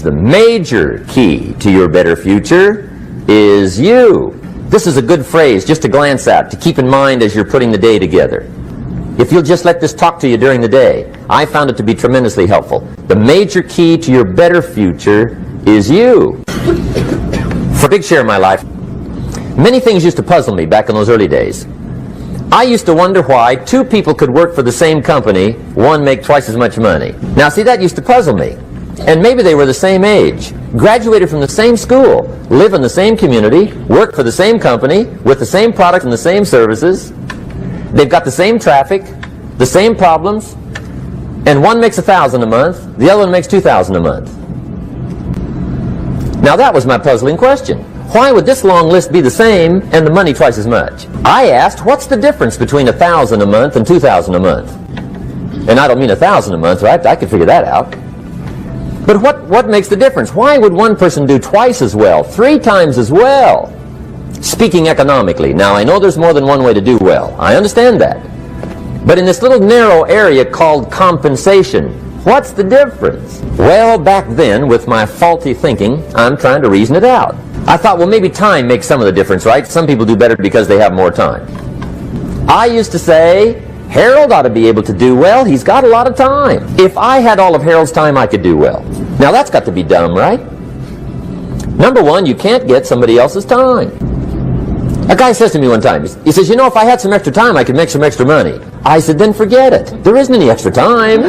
The major key to your better future is you. This is a good phrase just to glance at, to keep in mind as you're putting the day together. If you'll just let this talk to you during the day, I found it to be tremendously helpful. The major key to your better future is you. For a big share of my life, many things used to puzzle me back in those early days. I used to wonder why two people could work for the same company, one make twice as much money. Now see, that used to puzzle me. And maybe they were the same age, graduated from the same school, live in the same community, work for the same company, with the same products and the same services. They've got the same traffic, the same problems, and one makes $1,000 a month, the other one makes $2,000 a month. Now that was my puzzling question. Why would this long list be the same and the money twice as much? I asked, what's the difference between $1,000 a month and $2,000 a month? And I don't mean $1,000 a month, right? I could figure that out. But what makes the difference? Why would one person do twice as well, 3 times as well? Speaking economically. Now, I know there's more than one way to do well. I understand that. But in this little narrow area called compensation, what's the difference? Well, back then, with my faulty thinking, I'm trying to reason it out. I thought, well, maybe time makes some of the difference, right? Some people do better because they have more time. I used to say, Harold ought to be able to do well. He's got a lot of time. If I had all of Harold's time, I could do well. Now, that's got to be dumb, right? Number one, you can't get somebody else's time. A guy says to me one time, he says, you know, if I had some extra time, I could make some extra money. I said, then forget it. There isn't any extra time.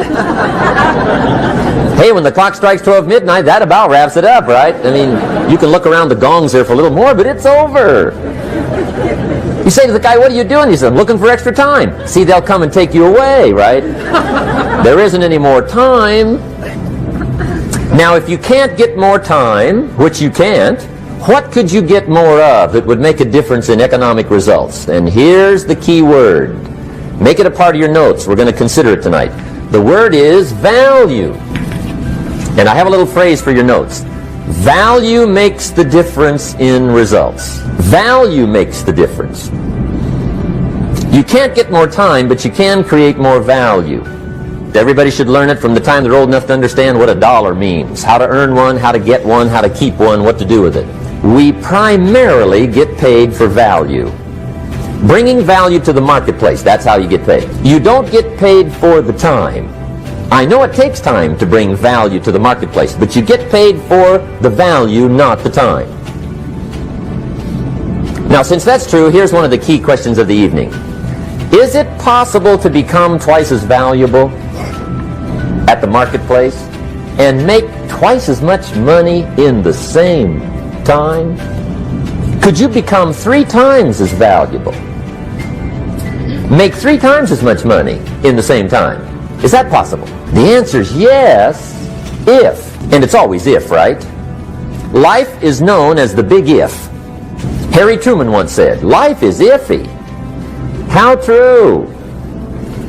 Hey, when the clock strikes 12 midnight, that about wraps it up, right? I mean, you can look around the gongs there for a little more, but it's over. You say to the guy, what are you doing? He says, I'm looking for extra time. See, they'll come and take you away, right? There isn't any more time. Now, if you can't get more time, which you can't, what could you get more of that would make a difference in economic results? And here's the key word. Make it a part of your notes. We're going to consider it tonight. The word is value. And I have a little phrase for your notes. Value makes the difference in results. Value makes the difference. You can't get more time, but you can create more value. Everybody should learn it from the time they're old enough to understand what a dollar means, how to earn one, how to get one, how to keep one, what to do with it. We primarily get paid for value. Bringing value to the marketplace, that's how you get paid. You don't get paid for the time. I know it takes time to bring value to the marketplace, but you get paid for the value, not the time. Now, since that's true, here's one of the key questions of the evening. Is it possible to become twice as valuable at the marketplace and make twice as much money in the same time? Could you become 3 times as valuable? Make 3 times as much money in the same time? Is that possible? The answer is yes, if. And it's always if, right? Life is known as the big if. Harry Truman once said, life is iffy. How true.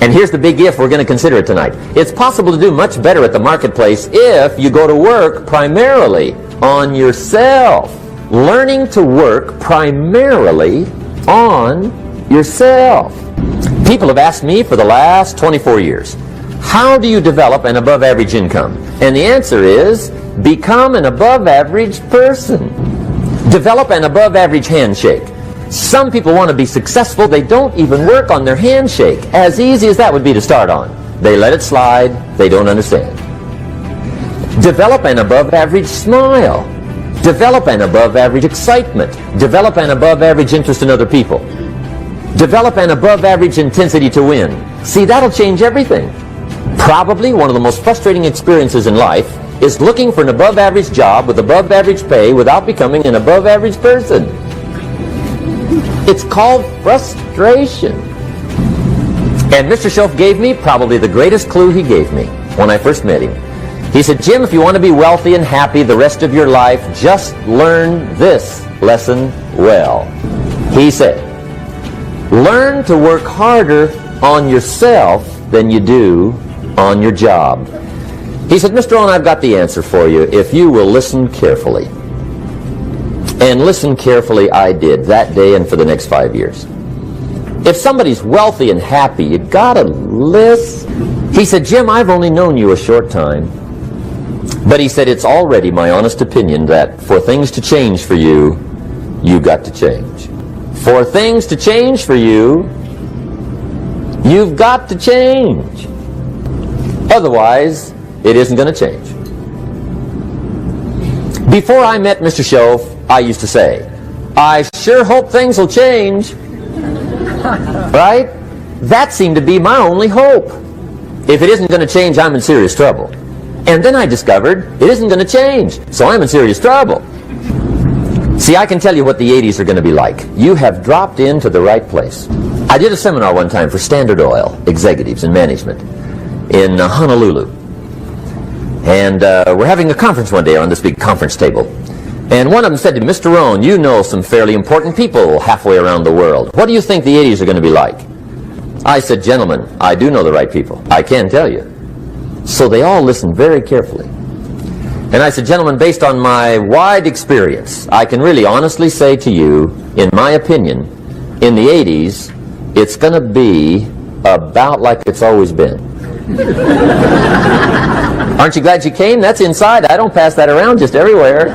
And here's the big if we're going to consider it tonight. It's possible to do much better at the marketplace if you go to work primarily on yourself. Learning to work primarily on yourself. People have asked me for the last 24 years, how do you develop an above-average income? And the answer is, become an above-average person. Develop an above-average handshake. Some people want to be successful. They don't even work on their handshake. As easy as that would be to start on. They let it slide. They don't understand. Develop an above-average smile. Develop an above-average excitement. Develop an above-average interest in other people. Develop an above-average intensity to win. See, that'll change everything. Probably one of the most frustrating experiences in life is looking for an above-average job with above-average pay without becoming an above-average person. It's called frustration. And Mr. Schoaf gave me probably the greatest clue he gave me when I first met him. He said, Jim, if you want to be wealthy and happy the rest of your life, just learn this lesson well. He said, learn to work harder on yourself than you do on your job. He said, Mr. Rohn, I've got the answer for you if you will listen carefully. And listen carefully I did that day and for the next 5 years. If somebody's wealthy and happy, you gotta listen. He said, Jim, I've only known you a short time, But he said, it's already my honest opinion that for things to change for you, you've got to change. For things to change for you, you've got to change. Otherwise, it isn't going to change. Before I met Mr. Shoaff, I used to say, I sure hope things will change. Right? That seemed to be my only hope. If it isn't going to change, I'm in serious trouble. And then I discovered it isn't going to change, so I'm in serious trouble. See, I can tell you what the 80s are going to be like. You have dropped into the right place. I did a seminar one time for Standard Oil executives and management in Honolulu. And we're having a conference one day on this big conference table. And one of them said to me, Mr. Rohn, you know some fairly important people halfway around the world. What do you think the 80s are going to be like? I said, gentlemen, I do know the right people. I can tell you. So they all listened very carefully. And I said, gentlemen, based on my wide experience, I can really honestly say to you, in my opinion, in the 80s, it's going to be about like it's always been. Aren't you glad you came? That's inside. I don't pass that around just everywhere.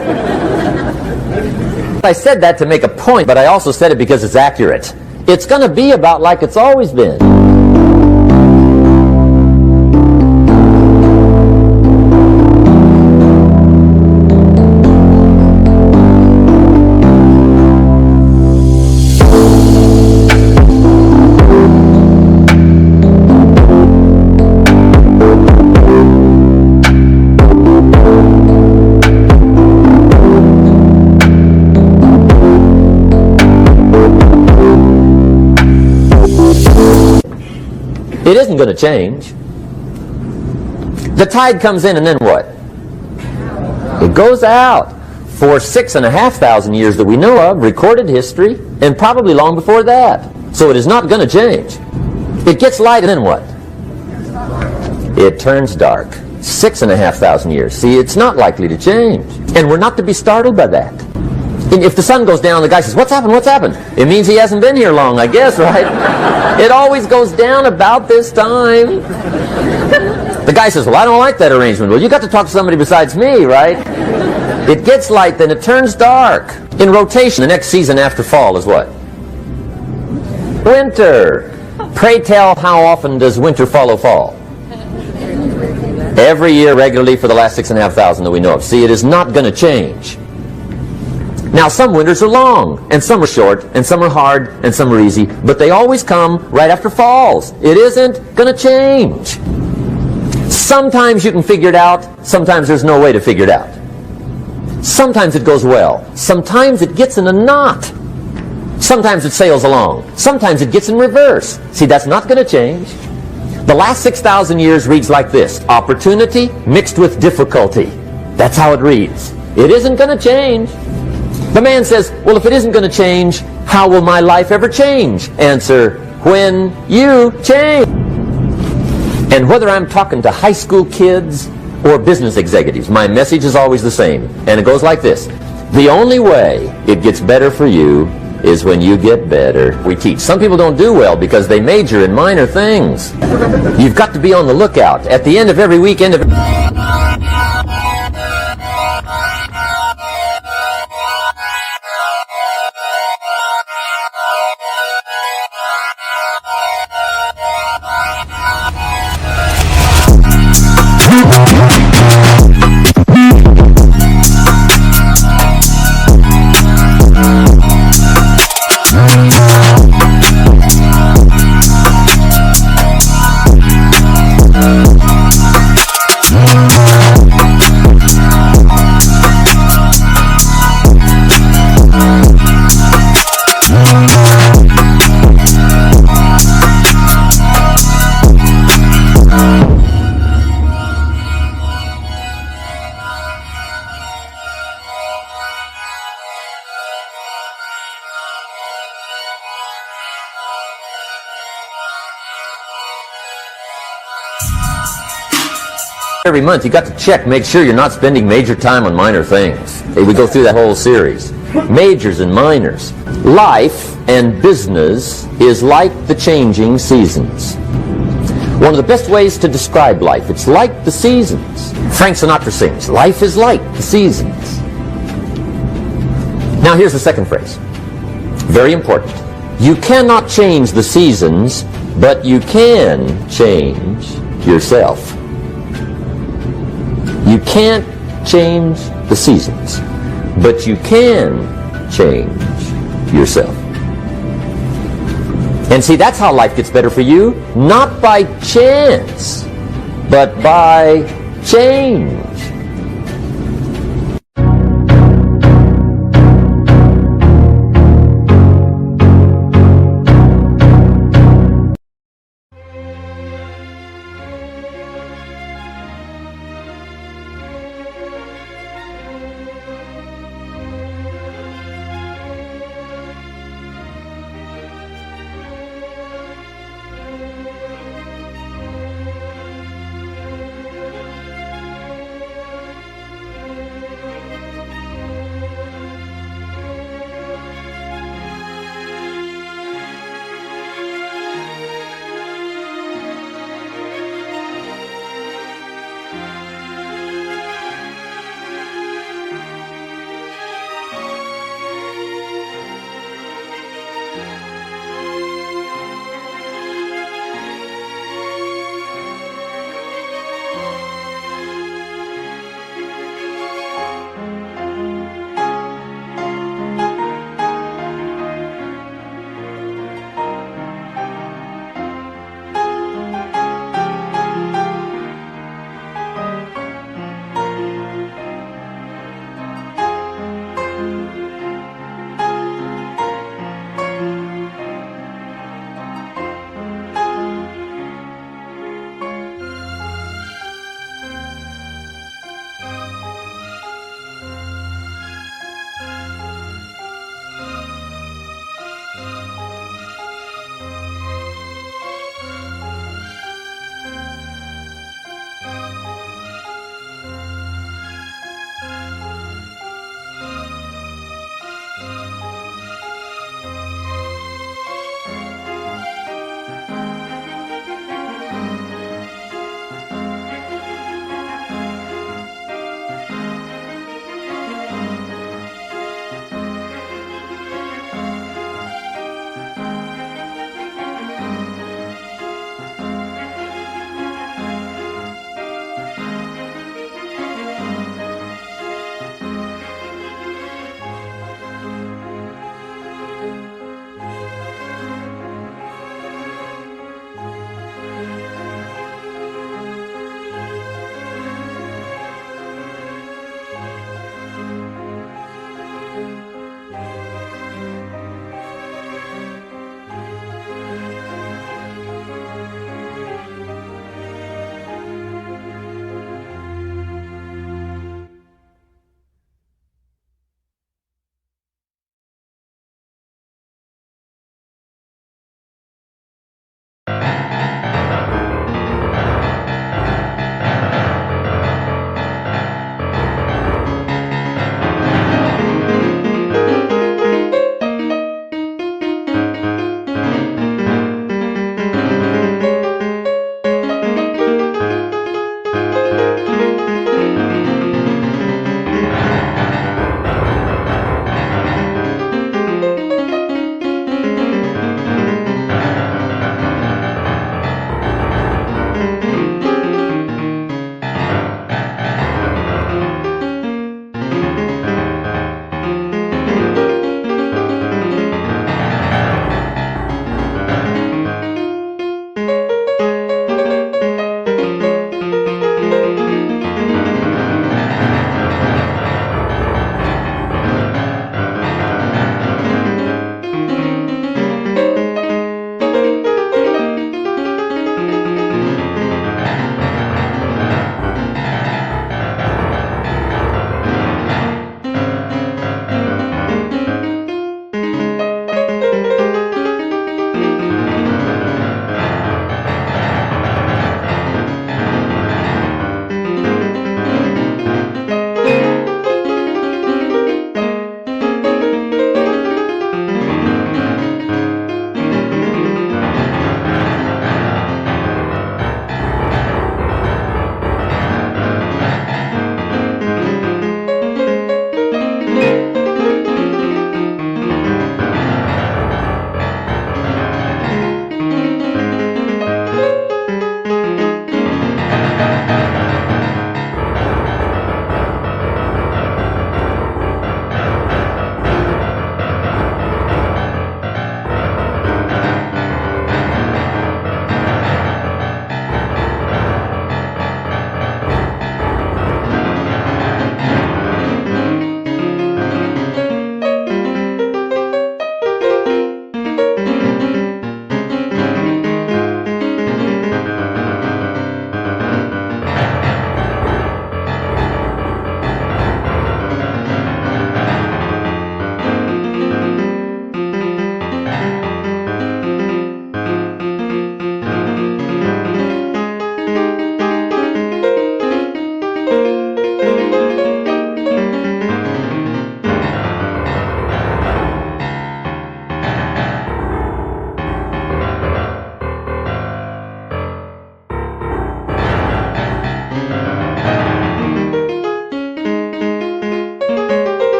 I said that to make a point, but I also said it because it's accurate. It's going to be about like it's always been. It isn't going to change. The tide comes in and then what? It goes out. For 6,500 years that we know of, recorded history, and probably long before that. So it is not going to change. It gets light and then what? It turns dark. 6,500 years. See, it's not likely to change. And we're not to be startled by that. And if the sun goes down, the guy says, what's happened, what's happened? It means he hasn't been here long, I guess, right? It always goes down about this time. The guy says, well, I don't like that arrangement. Well, you got to talk to somebody besides me, right? It gets light, then it turns dark. In rotation, the next season after fall is what? Winter. Pray tell, how often does winter follow fall? Every year regularly for the last 6,500 that we know of. See, it is not going to change. Now, some winters are long, and some are short, and some are hard, and some are easy, but they always come right after falls. It isn't going to change. Sometimes you can figure it out, sometimes there's no way to figure it out. Sometimes it goes well, sometimes it gets in a knot. Sometimes it sails along, sometimes it gets in reverse. See, that's not going to change. The last 6,000 years reads like this: opportunity mixed with difficulty. That's how it reads. It isn't going to change. The man says, well, if it isn't going to change, how will my life ever change? Answer, when you change. And whether I'm talking to high school kids or business executives, my message is always the same. And it goes like this: the only way it gets better for you is when you get better. We teach. Some people don't do well because they major in minor things. You've got to be on the lookout. At the end of every week, every month, you got to check, make sure you're not spending major time on minor things. We go through that whole series. Majors and minors. Life and business is like the changing seasons. One of the best ways to describe life, it's like the seasons. Frank Sinatra sings, life is like the seasons. Now here's the second phrase. Very important. You cannot change the seasons, but you can change yourself. You can't change the seasons, but you can change yourself. And see, that's how life gets better for you, not by chance, but by change.